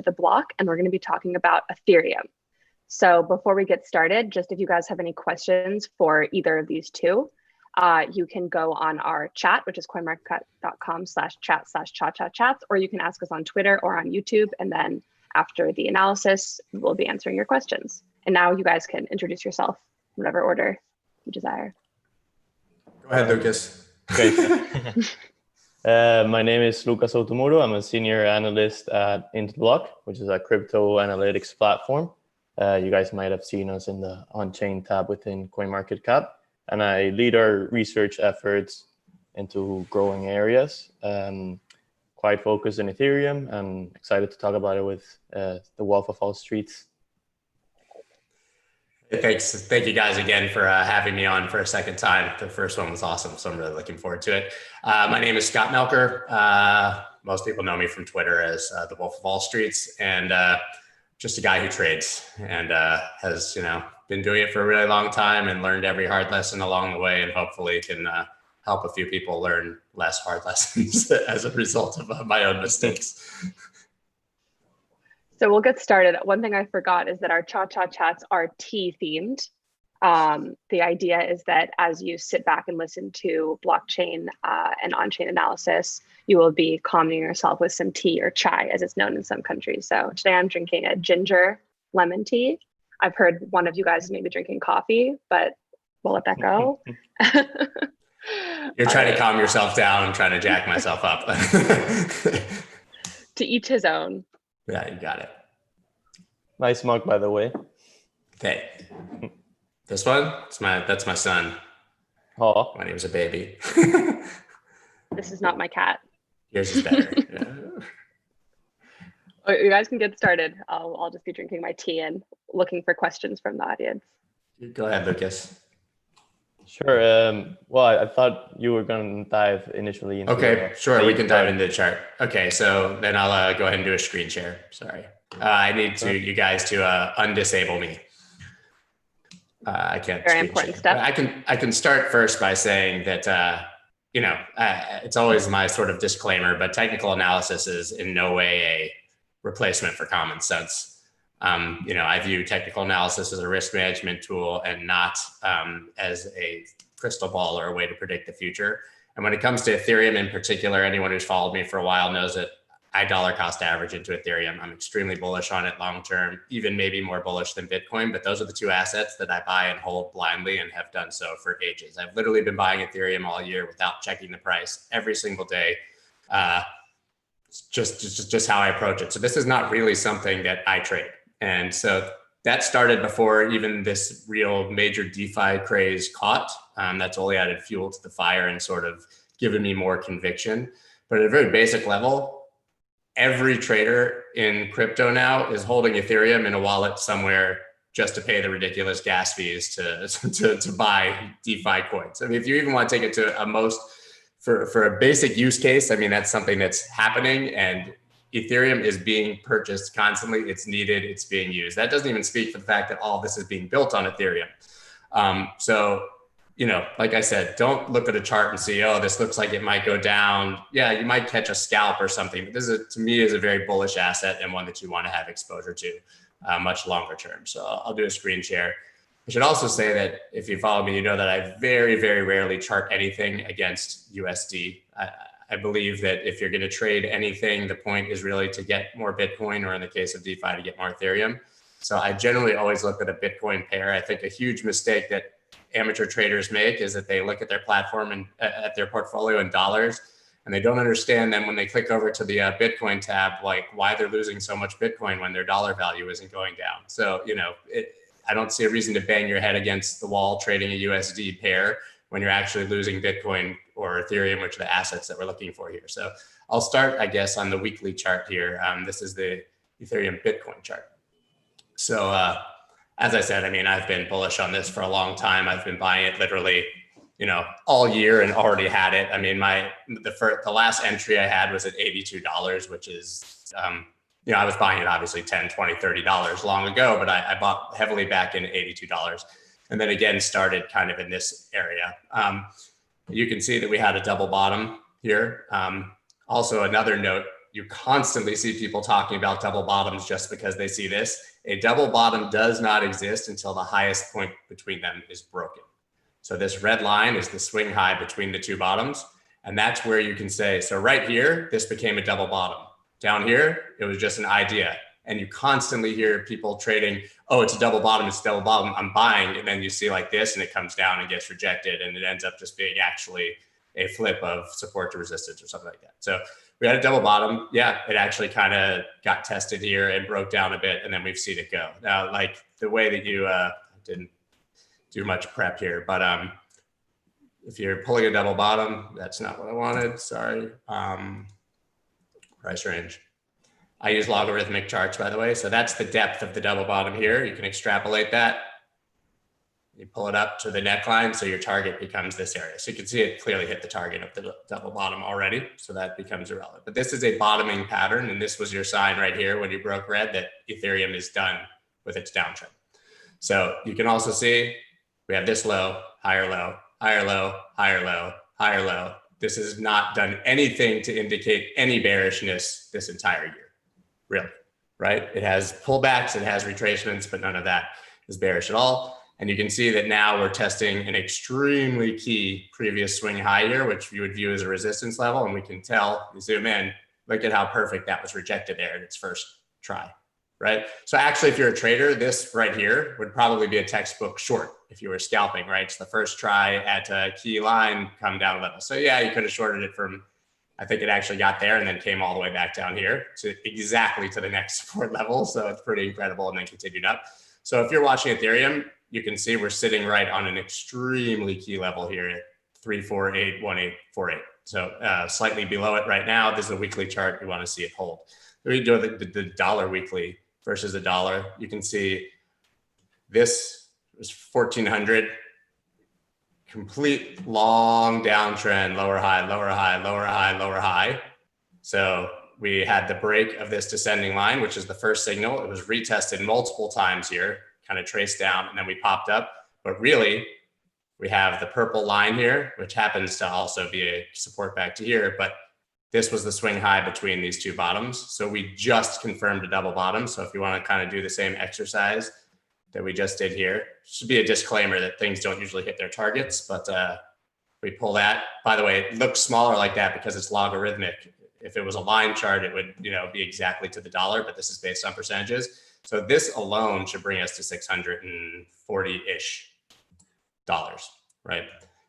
the block, and we're going to be talking about Ethereum. So before we get started, just if you guys have any questions for either of these two, you can go on our chat, which is coinmarketcap.com/chat/cha-cha-chats, or you can ask us on Twitter or on YouTube. And then after the analysis, we'll be answering your questions. And now you guys can introduce yourself in whatever order you desire. Go ahead, Lucas. Great. My name is Outumuro. I'm a senior analyst at IntBlock, which is a crypto analytics platform. You guys might have seen us in the Onchain tab within CoinMarketCap. And I lead our research efforts into growing areas, quite focused in Ethereum, and excited to talk about it with the Wolf of All Streets. Thank you guys again for having me on for a second time. The first one was awesome, so I'm really looking forward to it. My name is Scott Melker. Most people know me from Twitter as the Wolf of All Streets, and just a guy who trades and has been doing it for a really long time and learned every hard lesson along the way, and hopefully can help a few people learn less hard lessons as a result of my own mistakes. So we'll get started. One thing I forgot is that our cha-cha-chats are tea themed. The idea is that as you sit back and listen to blockchain and on-chain analysis, you will be calming yourself with some tea or chai, as it's known in some countries. So today I'm drinking a ginger lemon tea. I've heard one of you guys is maybe drinking coffee, but we'll let that go. You're trying to calm yourself down. I'm trying to jack myself up. To each his own. Yeah, you got it. Nice mug, by the way. Hey, this one, that's my son. Oh, when he was a baby. This is not my cat. Yours is better. Yeah. Oh, you guys can get started. I'll just be drinking my tea and looking for questions from the audience. Go ahead, Lucas. Sure. Well, I thought you were going to dive initially into sure. We can dive into the chart. Okay, so then I'll go ahead and do a screen share. Sorry. I need you guys to undisable me. I can't. Very important step. I can start first by saying that it's always my sort of disclaimer, but technical analysis is in no way a replacement for common sense. I view technical analysis as a risk management tool and not as a crystal ball or a way to predict the future. And when it comes to Ethereum in particular, anyone who's followed me for a while knows that I dollar cost average into Ethereum. I'm extremely bullish on it long term, even maybe more bullish than Bitcoin. But those are the two assets that I buy and hold blindly and have done so for ages. I've literally been buying Ethereum all year without checking the price every single day. Just how I approach it. So this is not really something that I trade. And so that started before even this real major DeFi craze caught. That's only added fuel to the fire and sort of given me more conviction. But at a very basic level, every trader in crypto now is holding Ethereum in a wallet somewhere just to pay the ridiculous gas fees to buy DeFi coins. I mean, if you even want to take it to for a basic use case, I mean, that's something that's happening, and Ethereum is being purchased constantly. It's needed. It's being used. That doesn't even speak for the fact that all of this is being built on Ethereum. Like I said, don't look at a chart and see, oh, this looks like it might go down. Yeah, you might catch a scalp or something. But this to me, is a very bullish asset and one that you want to have exposure to much longer term. So I'll do a screen share. I should also say that if you follow me, you know that I very, very rarely chart anything against USD. I believe that if you're going to trade anything, the point is really to get more Bitcoin, or in the case of DeFi, to get more Ethereum. So I generally always look at a Bitcoin pair. I think a huge mistake that amateur traders make is that they look at their platform and at their portfolio in dollars, and they don't understand then when they click over to the Bitcoin tab, like why they're losing so much Bitcoin when their dollar value isn't going down. So, I don't see a reason to bang your head against the wall trading a USD pair when you're actually losing Bitcoin or Ethereum, which are the assets that we're looking for here. So I'll start, I guess, on the weekly chart here. This is the Ethereum Bitcoin chart. So as I said, I mean, I've been bullish on this for a long time. I've been buying it literally, all year and already had it. I mean, the last entry I had was at $82, which is, I was buying it obviously $10, $20, $30 long ago, but I bought heavily back in $82. And then again, started kind of in this area. You can see that we had a double bottom here. Also, another note, you constantly see people talking about double bottoms just because they see this. A double bottom does not exist until the highest point between them is broken. So this red line is the swing high between the two bottoms. And that's where you can say, so right here, this became a double bottom. Down here, it was just an idea. And you constantly hear people trading, oh, it's a double bottom, it's a double bottom, I'm buying. And then you see like this and it comes down and gets rejected. And it ends up just being actually a flip of support to resistance or something like that. So we had a double bottom. Yeah, it actually kind of got tested here and broke down a bit. And then we've seen it go. Now, like the way that you didn't do much prep here, but if you're pulling a double bottom, that's not what I wanted. Sorry. Price range. I use logarithmic charts, by the way. So that's the depth of the double bottom here. You can extrapolate that. You pull it up to the neckline, so your target becomes this area. So you can see it clearly hit the target of the double bottom already. So that becomes irrelevant. But this is a bottoming pattern. And this was your sign right here when you broke red that Ethereum is done with its downtrend. So you can also see we have this low, higher low, higher low, higher low, higher low. This has not done anything to indicate any bearishness this entire year, really, right? It has pullbacks, it has retracements, but none of that is bearish at all. And you can see that now we're testing an extremely key previous swing high here, which you would view as a resistance level. And we can tell, you zoom in, look at how perfect that was rejected there in its first try, right? So actually, if you're a trader, this right here would probably be a textbook short if you were scalping, right? It's the first try at a key line, come down a level. So yeah, you could have shorted it from, I think it actually got there and then came all the way back down here to exactly to the next support level. So it's pretty incredible and then continued up. So if you're watching Ethereum, you can see we're sitting right on an extremely key level here at 3481848. So slightly below it right now. This is a weekly chart. We want to see it hold. We do the dollar weekly versus the dollar. You can see this was 1400. Complete long downtrend, lower high, lower high, lower high, lower high. So we had the break of this descending line, which is the first signal. It was retested multiple times here, kind of traced down, and then we popped up. But really, we have the purple line here, which happens to also be a support back to here. But this was the swing high between these two bottoms. So we just confirmed a double bottom. So if you want to kind of do the same exercise that we just did here, should be a disclaimer that things don't usually hit their targets, but we pull that. By the way, it looks smaller like that because it's logarithmic. If it was a line chart, it would, you know, be exactly to the dollar, but this is based on percentages. So this alone should bring us to $640-ish, right?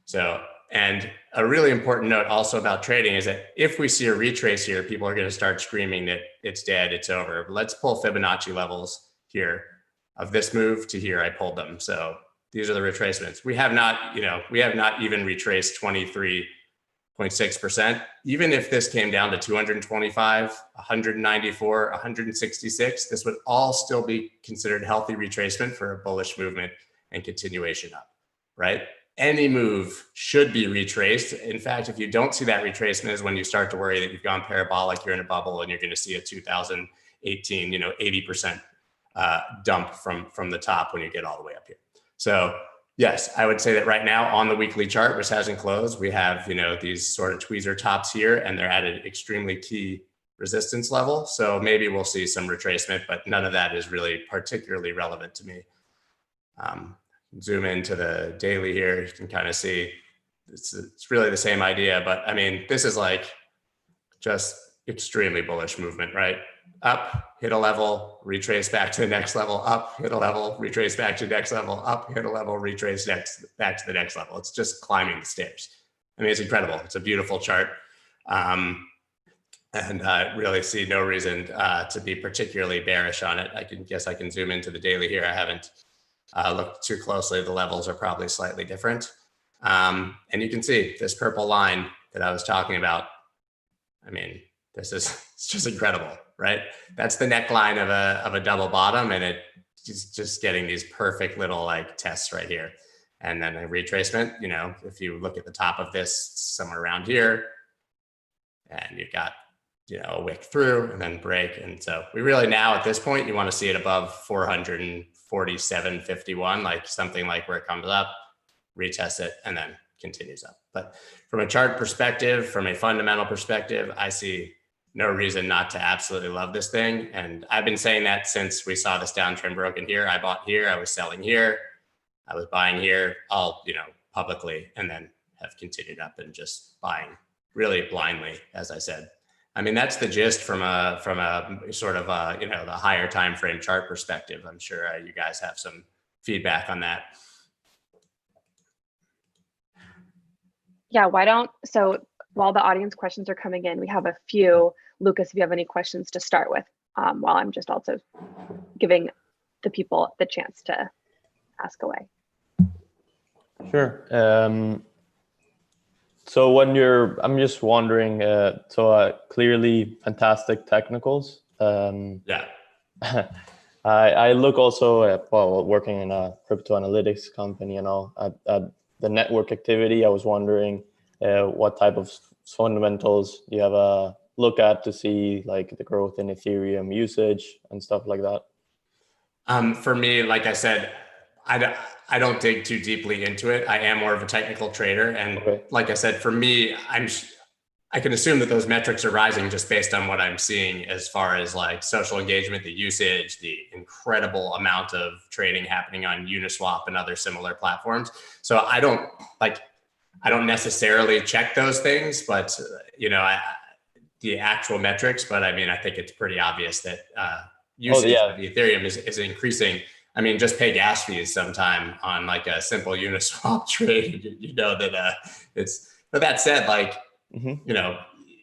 So, and a really important note also about trading is that if we see a retrace here, people are going to start screaming that it's dead, it's over. But let's pull Fibonacci levels here. Of this move to here, I pulled them. So these are the retracements. We have not, you know, we have not even retraced 23.6%. Even if this came down to 225, 194, 166, this would all still be considered healthy retracement for a bullish movement and continuation up, right? Any move should be retraced. In fact, if you don't see that retracement is when you start to worry that you've gone parabolic, you're in a bubble, and you're going to see a 2018, you know, 80% dump from the top when you get all the way up here. So yes, I would say that right now on the weekly chart, which hasn't closed, we have, you know, these sort of tweezer tops here, and they're at an extremely key resistance level. So maybe we'll see some retracement, but none of that is really particularly relevant to me. Zoom into the daily here, you can kind of see it's really the same idea, but I mean, this is like just extremely bullish movement, right? Up, hit a level, retrace back to the next level, up, hit a level, retrace back to the next level, up, hit a level, retrace back to the next level. It's just climbing the stairs. I mean, it's incredible. It's a beautiful chart. And I really see no reason to be particularly bearish on it. I can zoom into the daily here. I haven't looked too closely. The levels are probably slightly different. And you can see this purple line that I was talking about. I mean, it's just incredible, right? That's the neckline of a double bottom, and it's just getting these perfect little like tests right here. And then a retracement, you know, if you look at the top of this somewhere around here, and you've got, you know, a wick through and then break. And so we really now at this point, you want to see it above 447.51, like something like where it comes up, retest it, and then continues up. But from a chart perspective, from a fundamental perspective, I see no reason not to absolutely love this thing. And I've been saying that since we saw this downtrend broken here. I bought here, I was selling here, I was buying here, all, publicly, and then have continued up and just buying really blindly, as I said. I mean, that's the gist from a sort of the higher time frame chart perspective. I'm sure you guys have some feedback on that. Yeah, so while the audience questions are coming in, we have a few. Lucas, if you have any questions to start with, while I'm just also giving the people the chance to ask away. Sure. So I'm just wondering, clearly fantastic technicals. Yeah. I look also at, working in a crypto analytics company and all, at the network activity. I was wondering what type of fundamentals you have a look at to see like the growth in Ethereum usage and stuff like that. For me, like I said, I don't dig too deeply into it. I am more of a technical trader. And Like I said, for me, I can assume that those metrics are rising just based on what I'm seeing as far as like social engagement, the usage, the incredible amount of trading happening on Uniswap and other similar platforms. So I don't necessarily check those things, but the actual metrics. But I mean, I think it's pretty obvious that usage of Ethereum is increasing. I mean, just pay gas fees sometime on like a simple Uniswap trade. You know that it's. But that said, like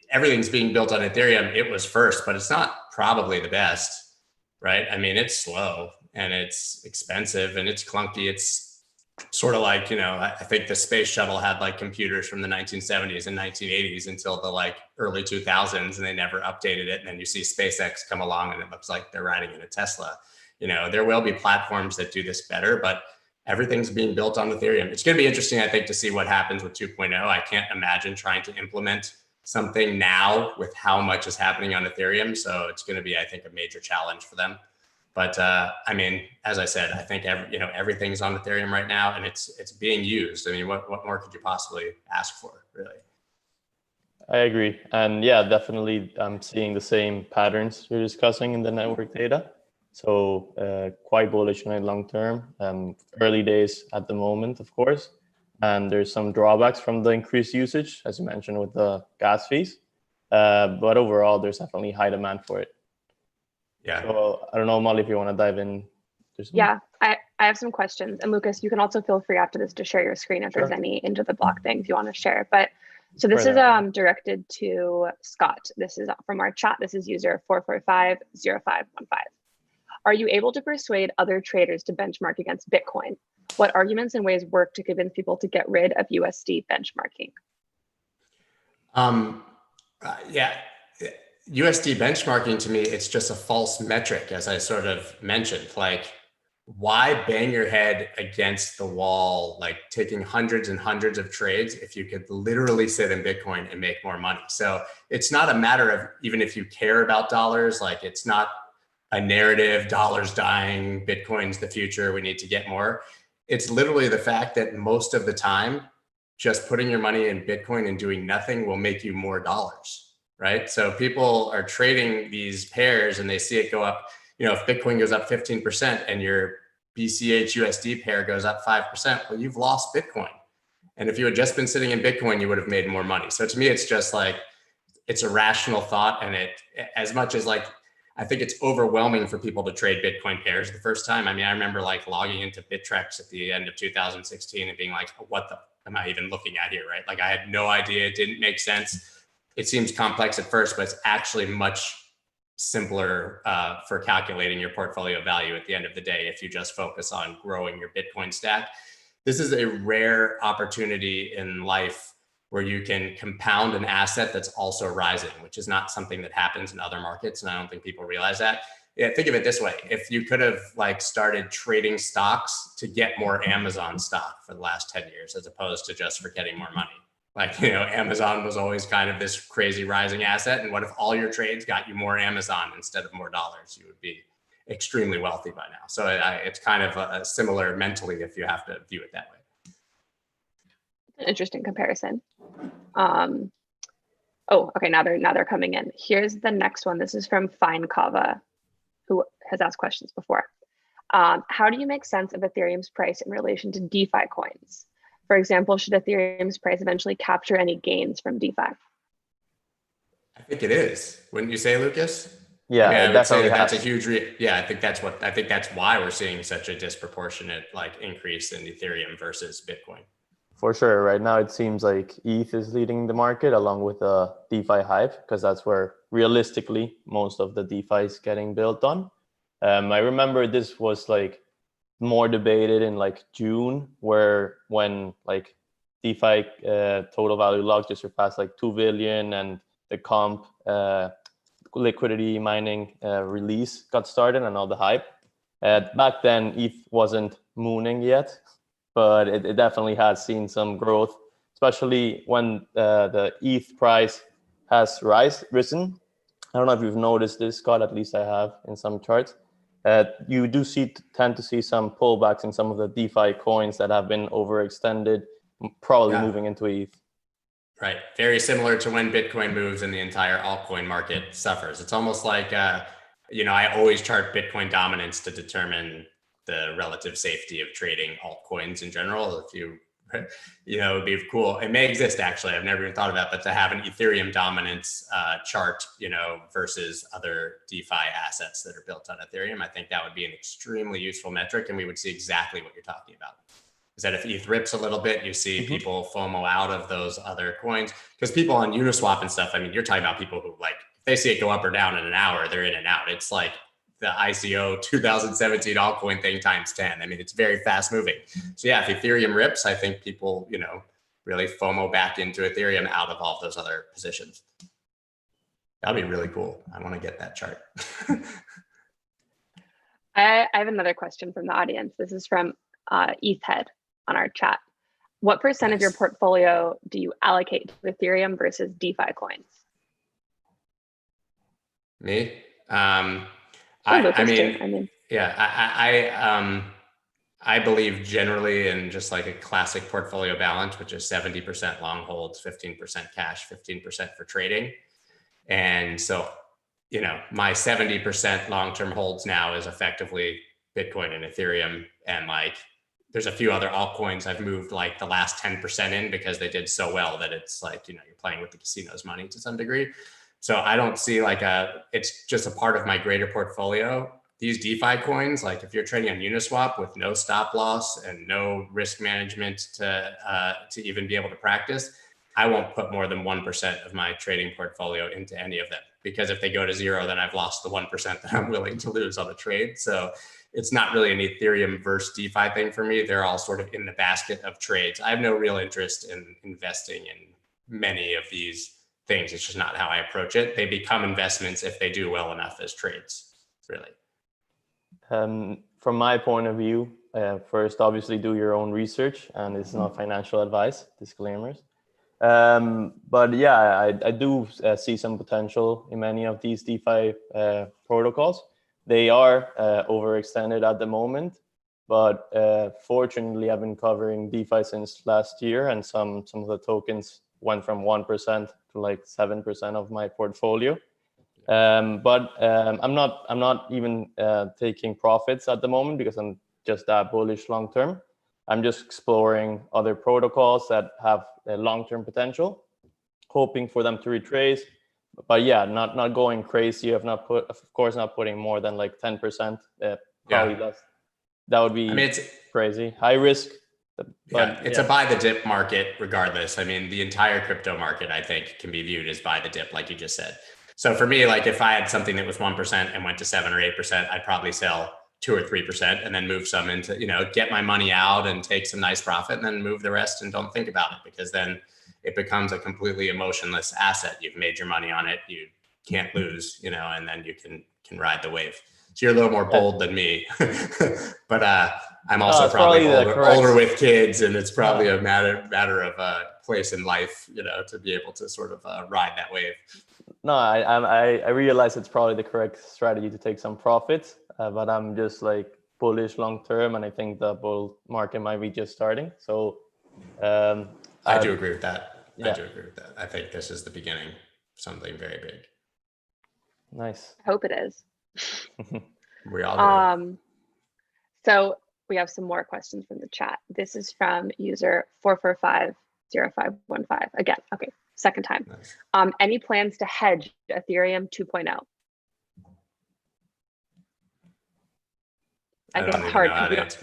everything's being built on Ethereum. It was first, but it's not probably the best, right? I mean, it's slow and it's expensive and it's clunky. It's sort of like, I think the space shuttle had like computers from the 1970s and 1980s until the like early 2000s, and they never updated it. And then you see SpaceX come along and it looks like they're riding in a Tesla. There will be platforms that do this better, but everything's being built on Ethereum. It's going to be interesting, I think, to see what happens with 2.0. I can't imagine trying to implement something now with how much is happening on Ethereum. So it's going to be, I think, a major challenge for them. But I mean, as I said, I think everything's on Ethereum right now, and it's being used. I mean, what more could you possibly ask for, really? I agree, and yeah, definitely, I'm seeing the same patterns you're discussing in the network data. So quite bullish on it long term. Early days at the moment, of course, and there's some drawbacks from the increased usage, as you mentioned, with the gas fees. But overall, there's definitely high demand for it. Yeah. So I don't know, Molly, if you want to dive in. Yeah, I have some questions. And Lucas, you can also feel free after this to share your screen if there's any into the block things you want to share. But so this is directed to Scott. This is from our chat. This is user 4450515. Are you able to persuade other traders to benchmark against Bitcoin? What arguments and ways work to convince people to get rid of USD benchmarking? Yeah. USD benchmarking, to me, it's just a false metric, as I sort of mentioned. Like, why bang your head against the wall, like taking hundreds and hundreds of trades if you could literally sit in Bitcoin and make more money? So it's not a matter of, even if you care about dollars, like it's not a narrative, dollars dying, Bitcoin's the future, we need to get more. It's literally the fact that most of the time, just putting your money in Bitcoin and doing nothing will make you more dollars. Right? So people are trading these pairs and they see it go up. If Bitcoin goes up 15% and your BCH USD pair goes up 5%, well, you've lost Bitcoin. And if you had just been sitting in Bitcoin, you would have made more money. So to me, it's just like, it's a rational thought. And it, as much as like, I think it's overwhelming for people to trade Bitcoin pairs the first time. I mean, I remember like logging into Bittrex at the end of 2016 and being like, what the am I even looking at here? Right? Like I had no idea. It didn't make sense. It seems complex at first, but it's actually much simpler for calculating your portfolio value at the end of the day if you just focus on growing your Bitcoin stack. This is a rare opportunity in life where you can compound an asset that's also rising, which is not something that happens in other markets. And I don't think people realize that. Yeah, think of it this way. If you could have like started trading stocks to get more Amazon stock for the last 10 years, as opposed to just for getting more money. Like, Amazon was always kind of this crazy rising asset. And what if all your trades got you more Amazon instead of more dollars? You would be extremely wealthy by now. So it's kind of a similar mentally if you have to view it that way. An interesting comparison. Oh, okay. Now they're coming in. Here's the next one. This is from Fine Kava, who has asked questions before. How do you make sense of Ethereum's price in relation to DeFi coins? For example, should Ethereum's price eventually capture any gains from DeFi? I think it is. Wouldn't you say, Lucas? Yeah, I mean, I it would say definitely that that's a has. huge. I think that's why we're seeing such a disproportionate increase in Ethereum versus Bitcoin. For sure. Right now, it seems like ETH is leading the market along with the DeFi hype, because that's where realistically most of the DeFi is getting built on. I remember this was like more debated in like June, when like DeFi total value locked just surpassed like 2 billion, and the comp liquidity mining release got started and all the hype. Back then, ETH wasn't mooning yet, but it definitely has seen some growth, especially when the ETH price has risen. I don't know if you've noticed this, Scott, at least I have in some charts. You do tend to see some pullbacks in some of the DeFi coins that have been overextended, probably moving into ETH. Right. Very similar to when Bitcoin moves and the entire altcoin market suffers. It's almost like, I always chart Bitcoin dominance to determine the relative safety of trading altcoins in general. If you, it'd be cool. It may exist, actually. I've never even thought of that, but to have an Ethereum dominance chart, versus other DeFi assets that are built on Ethereum, I think that would be an extremely useful metric. And we would see exactly what you're talking about. Is that if ETH rips a little bit, you see people FOMO out of those other coins. Because people on Uniswap and stuff, I mean, you're talking about people who, like, if they see it go up or down in an hour, they're in and out. It's like the ICO 2017 altcoin thing times 10. I mean, it's very fast moving. So yeah, if Ethereum rips, I think people, really FOMO back into Ethereum out of all of those other positions. That'd be really cool. I want to get that chart. I have another question from the audience. This is from ETH head on our chat. What percent of your portfolio do you allocate to Ethereum versus DeFi coins? Me? I believe generally in just like a classic portfolio balance, which is 70% long holds, 15% cash, 15% for trading. And so, my 70% long-term holds now is effectively Bitcoin and Ethereum. And like, there's a few other altcoins I've moved like the last 10% in because they did so well that it's like, you're playing with the casino's money to some degree. So I don't see it's just a part of my greater portfolio. These DeFi coins, like if you're trading on Uniswap with no stop loss and no risk management to even be able to practice, I won't put more than 1% of my trading portfolio into any of them, because if they go to zero, then I've lost the 1% that I'm willing to lose on the trade. So it's not really an Ethereum versus DeFi thing for me. They're all sort of in the basket of trades. I have no real interest in investing in many of these things. It's just not how I approach it. They become investments if they do well enough as trades, really. From my point of view, first, obviously do your own research, and it's not financial advice, disclaimers. But yeah, I do see some potential in many of these DeFi protocols. They are overextended at the moment, but fortunately, I've been covering DeFi since last year, and some of the tokens went from 1% to like 7% of my portfolio. But I'm not even taking profits at the moment because I'm just that bullish long term. I'm just exploring other protocols that have a long-term potential, hoping for them to retrace. But yeah, not going crazy. Of course, not putting more than like 10%. Probably less. That would be it's crazy. High risk. But it's a buy the dip market regardless. I mean, the entire crypto market, I think, can be viewed as buy the dip, like you just said. So for me, like if I had something that was 1% and went to 7 or 8%, I'd probably sell 2 or 3% and then move some into, get my money out and take some nice profit and then move the rest and don't think about it, because then it becomes a completely emotionless asset. You've made your money on it. You can't lose, and then you can ride the wave. So you're a little more bold than me, but I'm also probably older with kids, and it's probably a matter of place in life, to be able to sort of ride that wave. No, I realize it's probably the correct strategy to take some profits, but I'm just like bullish long term, and I think the bull market might be just starting. So I do agree with that. Yeah. I do agree with that. I think this is the beginning. something very big. Nice. I hope it is. We all do. So we have some more questions from the chat. This is from user 4450515. Again, okay, second time. Nice. Any plans to hedge Ethereum 2.0? I guess it's hard because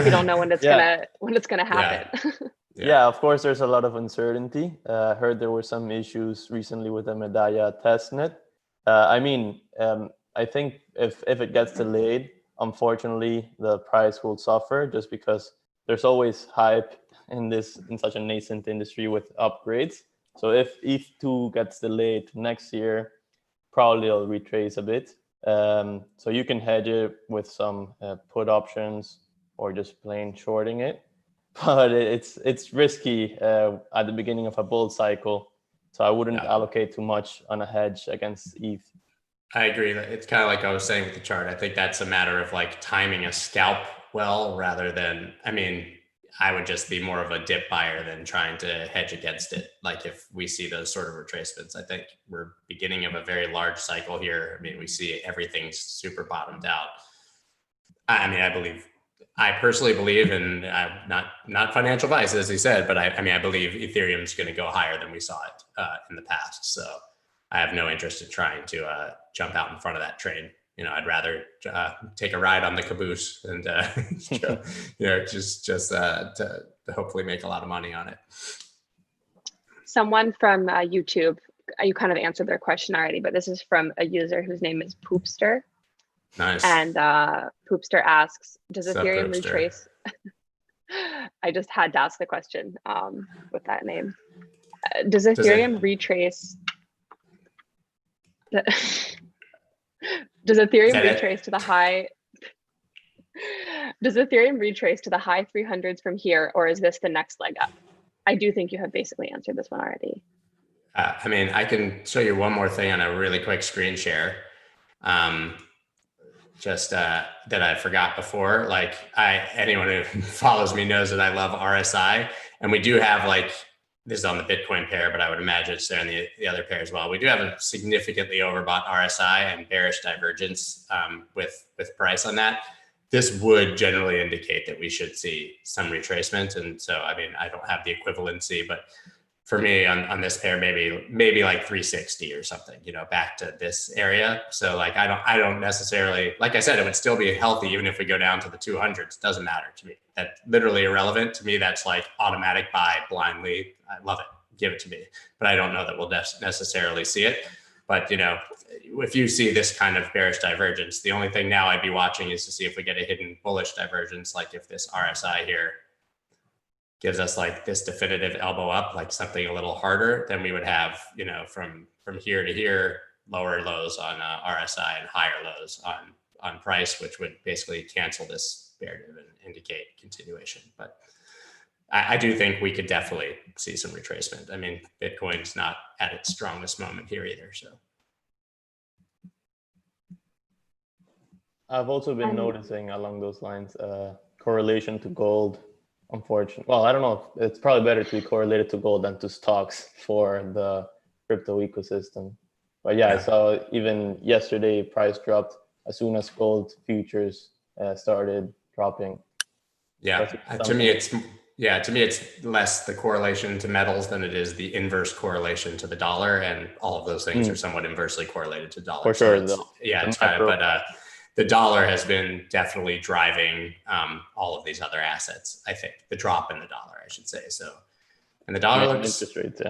we don't know when it's gonna happen. Yeah, of course, there's a lot of uncertainty. I heard there were some issues recently with the Medalla testnet. I think if it gets delayed, unfortunately, the price will suffer just because there's always hype in such a nascent industry with upgrades. So if ETH2 gets delayed to next year, probably it'll retrace a bit. So you can hedge it with some put options or just plain shorting it. But it's risky at the beginning of a bull cycle. So I wouldn't allocate too much on a hedge against ETH. I agree. It's kind of like I was saying with the chart. I think that's a matter of like timing a scalp well, rather than, I would just be more of a dip buyer than trying to hedge against it. Like if we see those sort of retracements, I think we're beginning of a very large cycle here. We see everything's super bottomed out. I personally believe, and not financial advice, as he said, but I believe Ethereum is going to go higher than we saw it in the past. So I have no interest in trying to jump out in front of that train. I'd rather take a ride on the caboose and just to hopefully make a lot of money on it. Someone from YouTube, you kind of answered their question already, but this is from a user whose name is Poopster. Nice. And Poopster asks, does Ethereum retrace? I just had to ask the question with that name. Does Ethereum retrace? Does Ethereum retrace to the high? Does Ethereum retrace to the high 300s from here, or is this the next leg up? I do think you have basically answered this one already. I can show you one more thing on a really quick screen share. That I forgot before. Anyone who follows me knows that I love RSI, and we do have this is on the Bitcoin pair, but I would imagine it's there in the other pair as well. We do have a significantly overbought RSI and bearish divergence with price on that. This would generally indicate that we should see some retracement. And so, I don't have the equivalency, but for me on this pair, maybe like 360 or something, back to this area. So I don't necessarily, like I said, it would still be healthy even if we go down to the 200s. It doesn't matter to me. That's literally irrelevant to me. That's like automatic buy blindly. I love it. Give it to me. But I don't know that we'll necessarily see it. But if you see this kind of bearish divergence, the only thing now I'd be watching is to see if we get a hidden bullish divergence, like if this RSI here gives us this definitive elbow up, like something a little harder, then we would have, from here to here, lower lows on RSI and higher lows on price, which would basically cancel this bear div and indicate continuation. But I do think we could definitely see some retracement. Bitcoin's not at its strongest moment here either. So I've also been noticing along those lines correlation to gold. Unfortunately, well, I don't know. It's probably better to be correlated to gold than to stocks for the crypto ecosystem. But yeah, I saw even yesterday price dropped as soon as gold futures started dropping. Yeah, to me it's less the correlation to metals than it is the inverse correlation to the dollar, and all of those things are somewhat inversely correlated to dollar. For sure, it's kind of, but the dollar has been definitely driving all of these other assets. I think the drop in the dollar, I should say. So, and the dollar looks interest rates,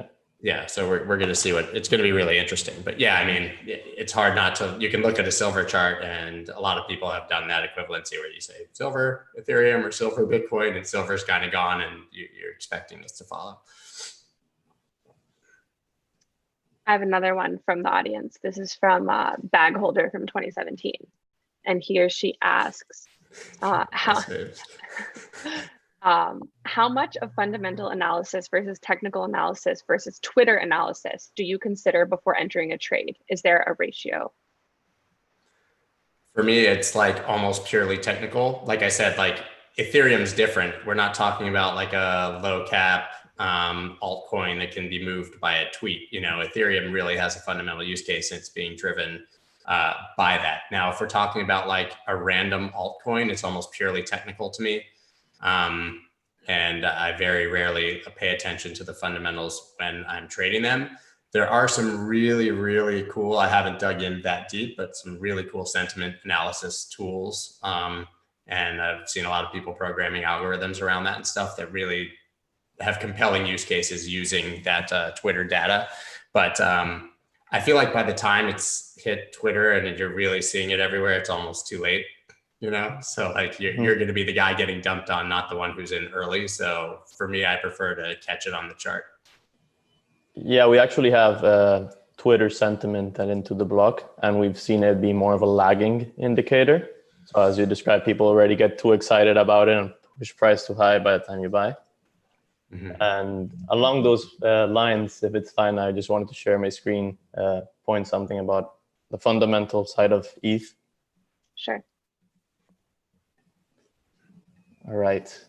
yeah. So we're going to see it's going to be really interesting. But yeah, it's hard not to. You can look at a silver chart, and a lot of people have done that equivalency where you say silver Ethereum or silver Bitcoin, and silver's kind of gone, and you're expecting this to follow. I have another one from the audience. This is from Bag Holder from 2017. And he or she asks, how much of fundamental analysis versus technical analysis versus Twitter analysis do you consider before entering a trade? Is there a ratio? For me, it's almost purely technical. Like I said, Ethereum's different. We're not talking about a low cap altcoin that can be moved by a tweet. Ethereum really has a fundamental use case, and it's being driven by that. Now, if we're talking about like a random altcoin, it's almost purely technical to me. And I very rarely pay attention to the fundamentals when I'm trading them. There are some really, really cool, I haven't dug in that deep, but some really cool sentiment analysis tools. And I've seen a lot of people programming algorithms around that and stuff that really have compelling use cases using that Twitter data. But I feel like by the time it's hit Twitter and you're really seeing it everywhere, it's almost too late. So like you're going to be the guy getting dumped on, not the one who's in early. So for me, I prefer to catch it on the chart. Yeah, we actually have Twitter sentiment into the block, and we've seen it be more of a lagging indicator. So as you described, people already get too excited about it and push price too high by the time you buy. Mm-hmm. And along those lines, if it's fine, I just wanted to share my screen, point something about the fundamental side of ETH. Sure. All right.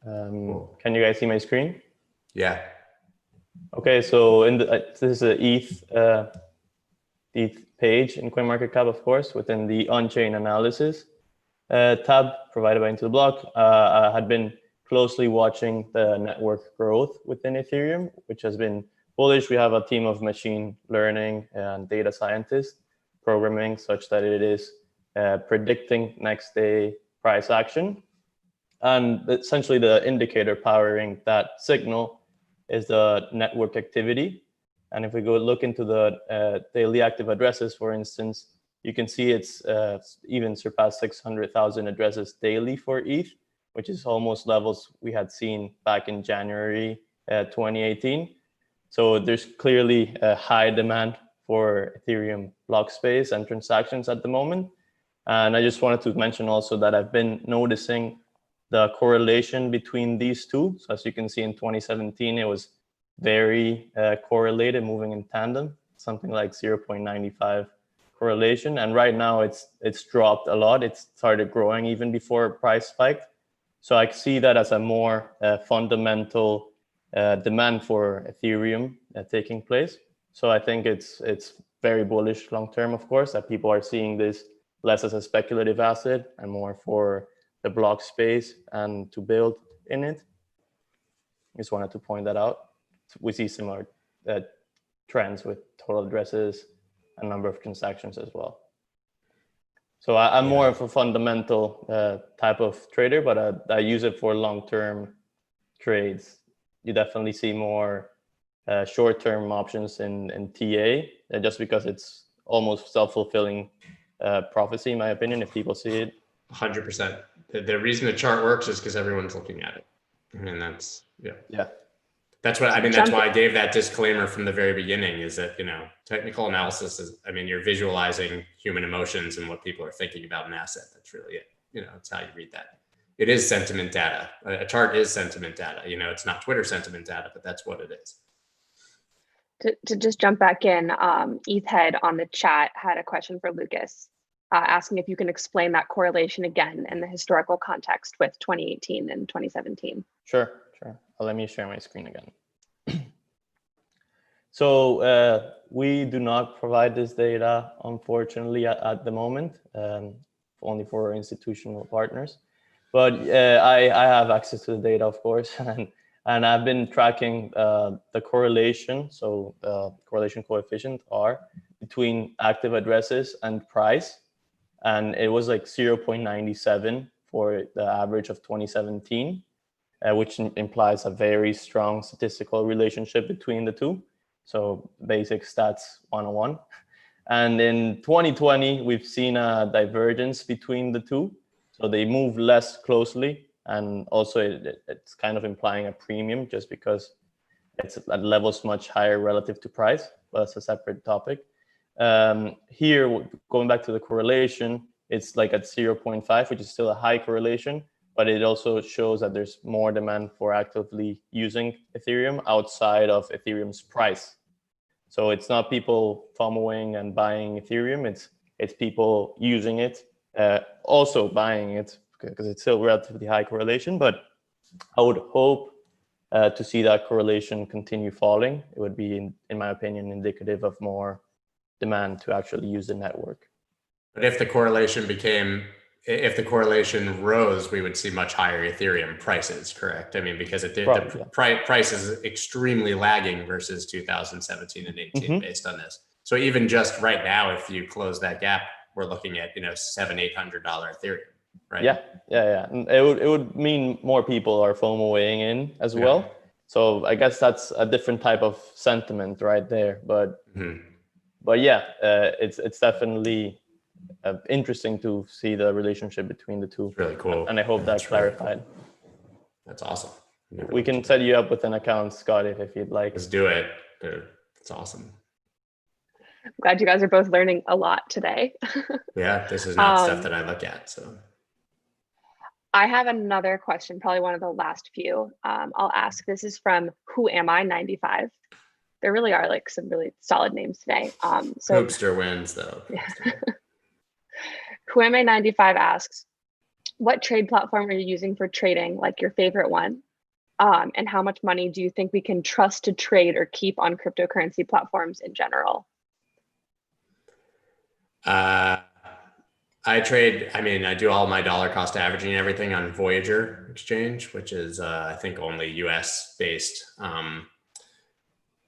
Cool. Can you guys see my screen? Yeah. Okay, so this is an ETH page in CoinMarketCap, of course, within the Onchain analysis tab provided by Into the Block. I had been closely watching the network growth within Ethereum, which has been bullish. We have a team of machine learning and data scientists programming such that it is predicting next day price action. And essentially the indicator powering that signal is the network activity. And if we go look into the daily active addresses, for instance, you can see it's even surpassed 600,000 addresses daily for ETH, which is almost levels we had seen back in January 2018. So there's clearly a high demand for Ethereum block space and transactions at the moment. And I just wanted to mention also that I've been noticing the correlation between these two. So as you can see in 2017, it was very correlated, moving in tandem, something like 0.95 correlation. And right now it's dropped a lot. It started growing even before price spiked. So I see that as a more fundamental demand for Ethereum taking place. So I think it's very bullish long term, of course, that people are seeing this less as a speculative asset and more for the block space and to build in it. Just wanted to point that out. We see similar trends with total addresses and number of transactions as well. So I'm more of a fundamental type of trader, but I use it for long-term trades. You definitely see more short-term options in TA, just because it's almost self-fulfilling prophecy, in my opinion, if people see it. 100%. The reason the chart works is because everyone's looking at it. And that's, yeah. That's what, I mean, that's why I gave that disclaimer from the very beginning, is that, technical analysis is, you're visualizing human emotions and what people are thinking about an asset. That's really it. It's how you read that. It is sentiment data. A chart is sentiment data. It's not Twitter sentiment data, but that's what it is. To just jump back in, ETH Head on the chat had a question for Lucas, asking if you can explain that correlation again in the historical context with 2018 and 2017. Sure. Let me share my screen again. So we do not provide this data, unfortunately, at the moment, only for institutional partners. But I have access to the data, of course, and I've been tracking the correlation, so the correlation coefficient R, between active addresses and price. And it was like 0.97 for the average of 2017. Which implies a very strong statistical relationship between the two. So basic stats 101. And in 2020, we've seen a divergence between the two. So they move less closely. And also it's kind of implying a premium just because it's at levels much higher relative to price, but it's a separate topic. Here, going back to the correlation, it's like at 0.5, which is still a high correlation. But it also shows that there's more demand for actively using Ethereum outside of Ethereum's price. So it's not people FOMOing and buying Ethereum. It's people using it, also buying it, because it's still relatively high correlation. But I would hope to see that correlation continue falling, it would be, in my opinion, indicative of more demand to actually use the network. But if the correlation rose, we would see much higher Ethereum prices, correct? I mean, because the price is extremely lagging versus 2017 and 18 based on this. So even just right now, if you close that gap, we're looking at, $700-800 Ethereum, right? Yeah. And it would mean more people are FOMOing in as well. So I guess that's a different type of sentiment right there. But yeah, it's definitely interesting to see the relationship between the two. It's really cool. And I hope that clarified. Cool. That's awesome. We can set you up with an account, Scott, if you'd like. Let's do it. It's awesome. I'm glad you guys are both learning a lot today. Yeah, this is not stuff that I look at. So I have another question, probably one of the last few. I'll ask. This is from Who Am I 95. There really are like some really solid names today. So Hoopster wins though. Yeah. Who Am I 95 asks, what trade platform are you using for trading, like your favorite one? And how much money do you think we can trust to trade or keep on cryptocurrency platforms in general? I do all my dollar cost averaging and everything on Voyager exchange, which is, I think only US based.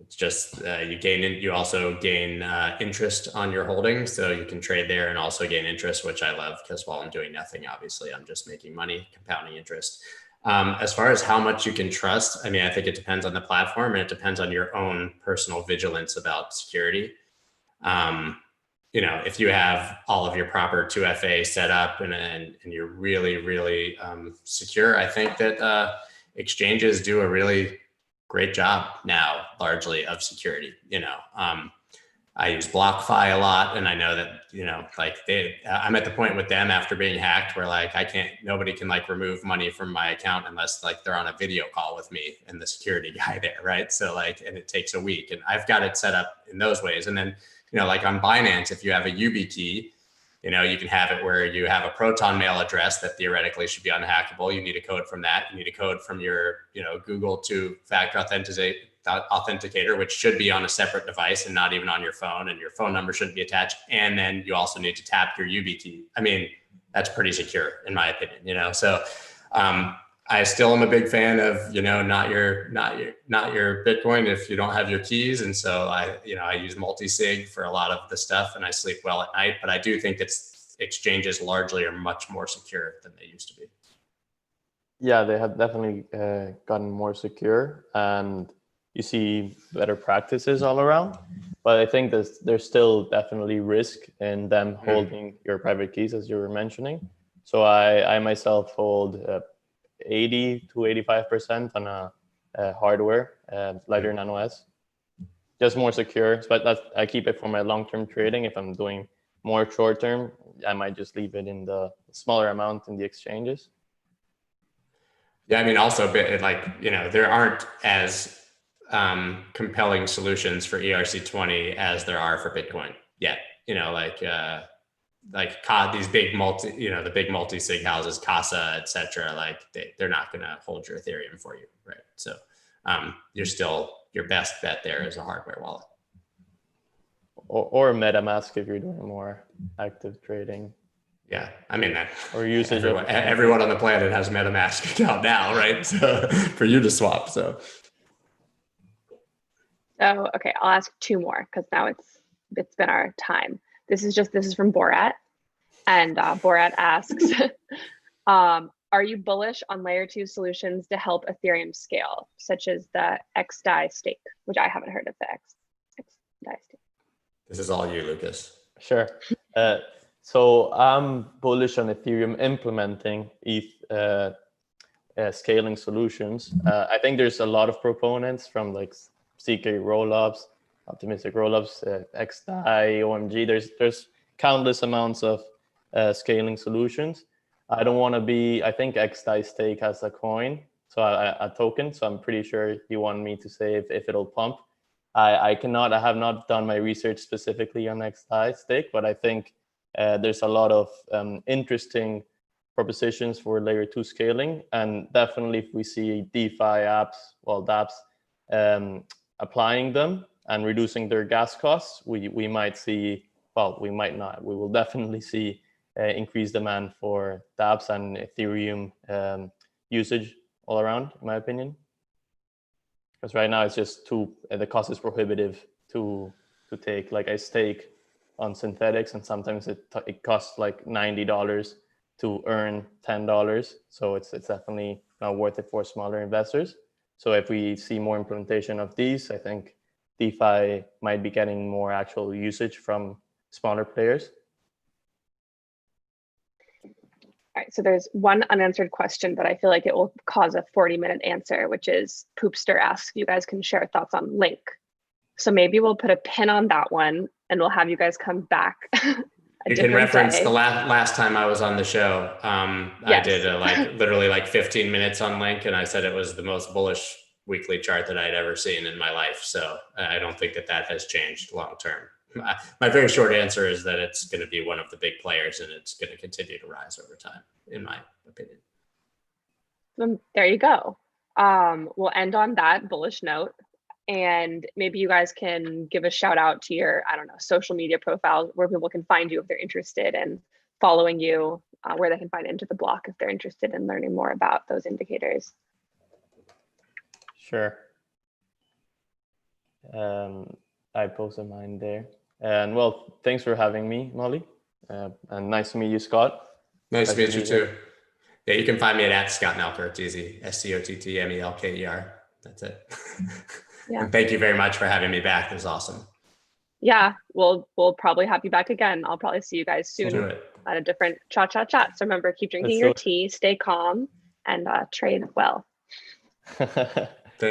It's just, you also gain interest on your holdings. So you can trade there and also gain interest, which I love because while I'm doing nothing, obviously I'm just making money, compounding interest. As far as how much you can trust, I think it depends on the platform and it depends on your own personal vigilance about security. If you have all of your proper 2FA set up and you're really, really secure, I think that exchanges do a really great job now, largely of security. I use BlockFi a lot, and I know that I'm at the point with them after being hacked where nobody can remove money from my account unless they're on a video call with me and the security guy there, right? So and it takes a week, and I've got it set up in those ways, and then. On Binance, if you have a YubiKey, you can have it where you have a Proton mail address that theoretically should be unhackable. You need a code from that. You need a code from your, Google two-factor authenticator, which should be on a separate device and not even on your phone, and your phone number shouldn't be attached. And then you also need to tap your YubiKey. That's pretty secure in my opinion, So, I still am a big fan of, not your Bitcoin if you don't have your keys. And so I use multi-sig for a lot of the stuff and I sleep well at night, but I do think that exchanges largely are much more secure than they used to be. Yeah, they have definitely gotten more secure and you see better practices all around. But I think there's still definitely risk in them holding your private keys, as you were mentioning. So I myself hold 80 to 85% on a hardware, Ledger Nano S. Just more secure, but I keep it for my long-term trading. If I'm doing more short-term, I might just leave it in the smaller amount in the exchanges. Yeah, also there aren't as compelling solutions for ERC20 as there are for Bitcoin yet. These big the big multi-sig houses, Casa, et cetera, they're not going to hold your Ethereum for you, right? So your best bet there is a hardware wallet. Or MetaMask if you're doing more active trading. Yeah, that. Or usage. Everyone on the planet has a MetaMask account now, right? So for you to swap, so. Okay, I'll ask two more because now it's been our time. This is from Borat. And Borat asks, are you bullish on layer 2 solutions to help Ethereum scale, such as the XDAI stake, which I haven't heard of the XDAI stake? This is all you, Lucas. Sure. So I'm bullish on Ethereum implementing ETH scaling solutions. I think there's a lot of proponents from CK rollups, optimistic rollups, XDAI, OMG. There's countless amounts of scaling solutions. I don't want to be, I think XDAI stake has a coin, so a token. So I'm pretty sure you want me to say if it'll pump. I have not done my research specifically on XDAI stake, but I think there's a lot of interesting propositions for layer 2 scaling. And definitely if we see DeFi apps, well, dApps, applying them and reducing their gas costs, we might see, well, we might not, we will definitely see increased demand for dApps and Ethereum usage all around, in my opinion. Because right now it's just the cost is prohibitive to take like a stake on synthetics, and sometimes it costs like $90 to earn $10. So it's definitely not worth it for smaller investors. So if we see more implementation of these, I think DeFi might be getting more actual usage from smaller players. All right, so there's one unanswered question, but I feel like it will cause a 40-minute answer, which is Poopster asks if you guys can share thoughts on Link. So maybe we'll put a pin on that one and we'll have you guys come back. You can reference the last time I was on the show. Yes. I did literally like 15 minutes on Link, and I said it was the most bullish weekly chart that I'd ever seen in my life. So I don't think that has changed long term. My very short answer is that it's going to be one of the big players, and it's going to continue to rise over time, in my opinion. There you go. We'll end on that bullish note. And maybe you guys can give a shout out to your, I don't know, social media profiles where people can find you if they're interested in following you, where they can find Into the Block if they're interested in learning more about those indicators. Sure. I posted mine there. And well, thanks for having me, Molly. And nice to meet you, Scott. Nice to meet you too. Yeah, you can find me at Scott Melker. It's easy. SCOTTMELKER. That's it. Yeah. And thank you very much for having me back. It was awesome. Yeah, we'll probably have you back again. I'll probably see you guys soon at a different chat. So remember, keep drinking your tea, stay calm, and trade well.